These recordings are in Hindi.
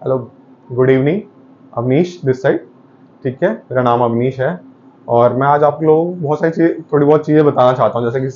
Hello, good evening. Avnish this side. ठीक है, मेरा नाम अवनीश है और मैं आज आप लोगों को बहुत सारी चीज़ें, थोड़ी बहुत चीज़ें बताना चाहता हूँ। जैसे कि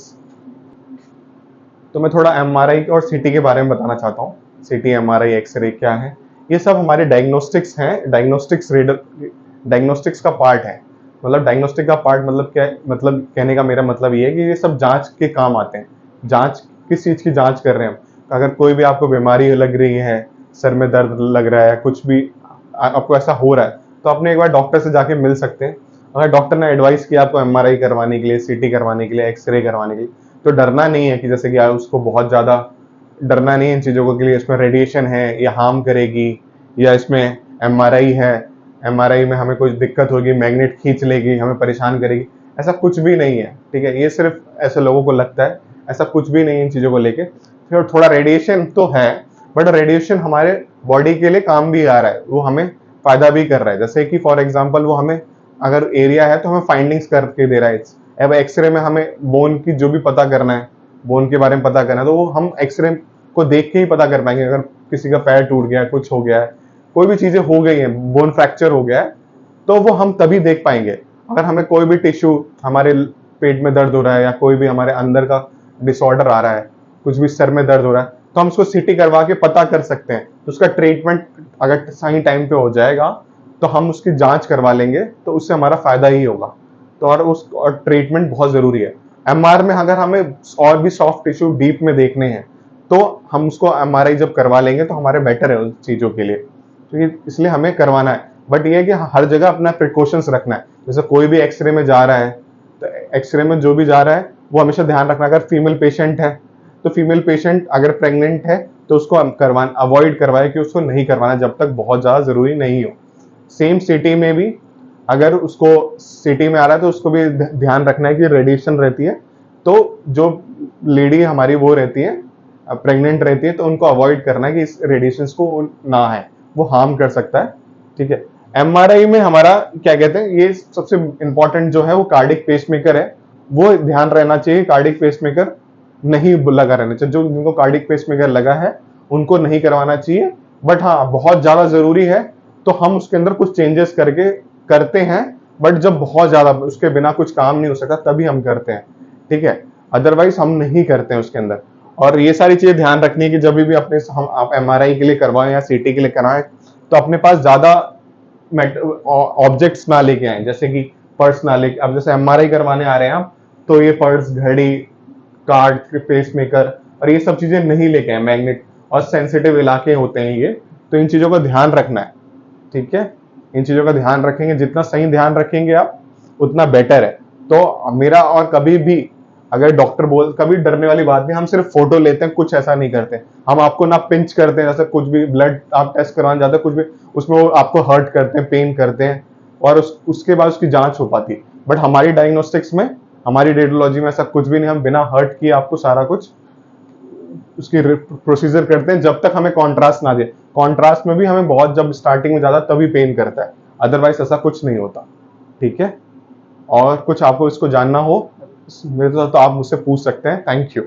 तो मैं थोड़ा एमआरआई और सीटी के बारे में बताना चाहता हूँ। सीटी, एमआरआई, एक्सरे क्या है, ये सब हमारे डायग्नोस्टिक्स हैं। डायग्नोस्टिक्स का पार्ट है। मतलब डायग्नोस्टिक का पार्ट मतलब क्या है? मतलब कहने का मेरा मतलब ये है कि ये सब जांच के काम आते हैं। जांच, किस चीज़ की जांच कर रहे हैं हम? अगर कोई भी आपको बीमारी लग रही है, सर में दर्द लग रहा है, कुछ भी आपको ऐसा हो रहा है, तो आपने एक बार डॉक्टर से जाके मिल सकते हैं। अगर डॉक्टर ने एडवाइस किया आपको एमआरआई करवाने के लिए, सीटी करवाने के लिए, एक्सरे करवाने के लिए, तो डरना नहीं है कि जैसे कि उसको बहुत ज़्यादा डरना नहीं है इन चीज़ों के लिए। इसमें रेडिएशन है, या हार्म करेगी, या इसमें एमआरआई है, एमआरआई में हमें कुछ दिक्कत होगी, मैग्नेट खींच लेगी, हमें परेशान करेगी। ऐसा कुछ भी नहीं है, ठीक है। ये सिर्फ ऐसे लोगों को लगता है, ऐसा कुछ भी नहीं है इन चीज़ों को लेके। फिर थोड़ा रेडिएशन तो है, बट रेडिएशन हमारे बॉडी के लिए काम भी आ रहा है, वो हमें फायदा भी कर रहा है। जैसे कि फॉर एग्जाम्पल वो हमें, अगर एरिया है तो हमें फाइंडिंग्स करके दे रहा है। अब एक्सरे में हमें बोन की जो भी पता करना है, बोन के बारे में पता करना है, तो वो हम एक्सरे को देख के ही पता कर पाएंगे। अगर किसी का पैर टूट गया है, कुछ हो गया है, कोई भी चीजें हो गई है, बोन फ्रैक्चर हो गया है, तो वो हम तभी देख पाएंगे। अगर हमें कोई भी टिश्यू, हमारे पेट में दर्द हो रहा है, या कोई भी हमारे अंदर का डिसऑर्डर आ रहा है, कुछ भी सर में दर्द हो रहा है, तो हम उसको सीटी करवा के पता कर सकते हैं। तो उसका ट्रीटमेंट अगर सही टाइम पे हो जाएगा, तो हम उसकी जांच करवा लेंगे, तो उससे हमारा फायदा ही होगा। तो और ट्रीटमेंट बहुत जरूरी है। एमआर में अगर हमें और भी सॉफ्ट टिश्यू डीप में देखने हैं, तो हम उसको एमआरआई जब करवा लेंगे तो हमारे बेटर है उन चीजों के लिए। तो इसलिए हमें करवाना है। बट ये है कि हर जगह अपना प्रिकॉशंस रखना है। जैसे कोई भी एक्सरे में जा रहा है, तो एक्सरे में जो भी जा रहा है वो हमेशा ध्यान रखना। अगर फीमेल पेशेंट है, तो फीमेल पेशेंट अगर प्रेग्नेंट है तो उसको करवाना अवॉइड करवाए, कि उसको नहीं करवाना जब तक बहुत ज्यादा जरूरी नहीं हो। सेम सिटी में भी अगर उसको सिटी में आ रहा है, तो उसको भी ध्यान रखना है कि रेडिएशन रहती है। तो जो लेडी हमारी वो रहती है, प्रेग्नेंट रहती है, तो उनको अवॉइड करना है कि इस रेडिएशन को ना है, वो हार्म कर सकता है। ठीक है। एमआरआई में हमारा क्या कहते हैं, ये सबसे इंपॉर्टेंट जो है वो कार्डिक पेसमेकर है। वो ध्यान रहना चाहिए, कार्डिक पेसमेकर नहीं लगा रहना चाहिए। जो जिनको कार्डिक पेसमेकर लगा है उनको नहीं करवाना चाहिए। बट हाँ, बहुत ज्यादा जरूरी है तो हम उसके अंदर कुछ चेंजेस करके करते हैं। बट जब बहुत ज्यादा उसके बिना कुछ काम नहीं हो सकता, तभी हम करते हैं। ठीक है, अदरवाइज हम नहीं करते हैं उसके अंदर। और ये सारी चीजें ध्यान रखनी है कि जब भी अपने हम आप एमआरआई के लिए करवाएं या सीटी के लिए करवाएं, तो अपने पास ज्यादा ऑब्जेक्ट्स ना लेके आए। जैसे कि पर्स ना लेके, अब जैसे एमआरआई करवाने आ रहे हैं आप, तो ये पर्स, घड़ी, कार्ड, पेस मेकर और ये सब चीजें नहीं लेके आए। मैग्नेट और सेंसिटिव इलाके होते हैं ये, तो इन चीजों का ध्यान रखना है। ठीक है, इन चीजों का ध्यान रखेंगे, जितना सही ध्यान रखेंगे आप उतना बेटर है। तो मेरा, और कभी भी अगर डॉक्टर बोल, कभी डरने वाली बात नहीं। हम सिर्फ फोटो लेते हैं, कुछ ऐसा नहीं करते। हम आपको ना पिंच करते हैं, जैसे कुछ भी ब्लड आप टेस्ट करवाने जाते हैं, कुछ भी उसमें वो आपको हर्ट करते हैं, पेन करते हैं, और उसके बाद उसकी जांच हो पाती है। बट हमारी डायग्नोस्टिक्स में, हमारी रेडियोलॉजी में ऐसा कुछ भी नहीं। हम बिना हर्ट किए आपको सारा कुछ उसकी प्रोसीजर करते हैं, जब तक हमें कॉन्ट्रास्ट ना दे। कॉन्ट्रास्ट में भी हमें बहुत, जब स्टार्टिंग में ज्यादा तभी पेन करता है, अदरवाइज ऐसा कुछ नहीं होता। ठीक है, और कुछ आपको इसको जानना हो मेरे तो आप मुझसे पूछ सकते हैं। Thank you.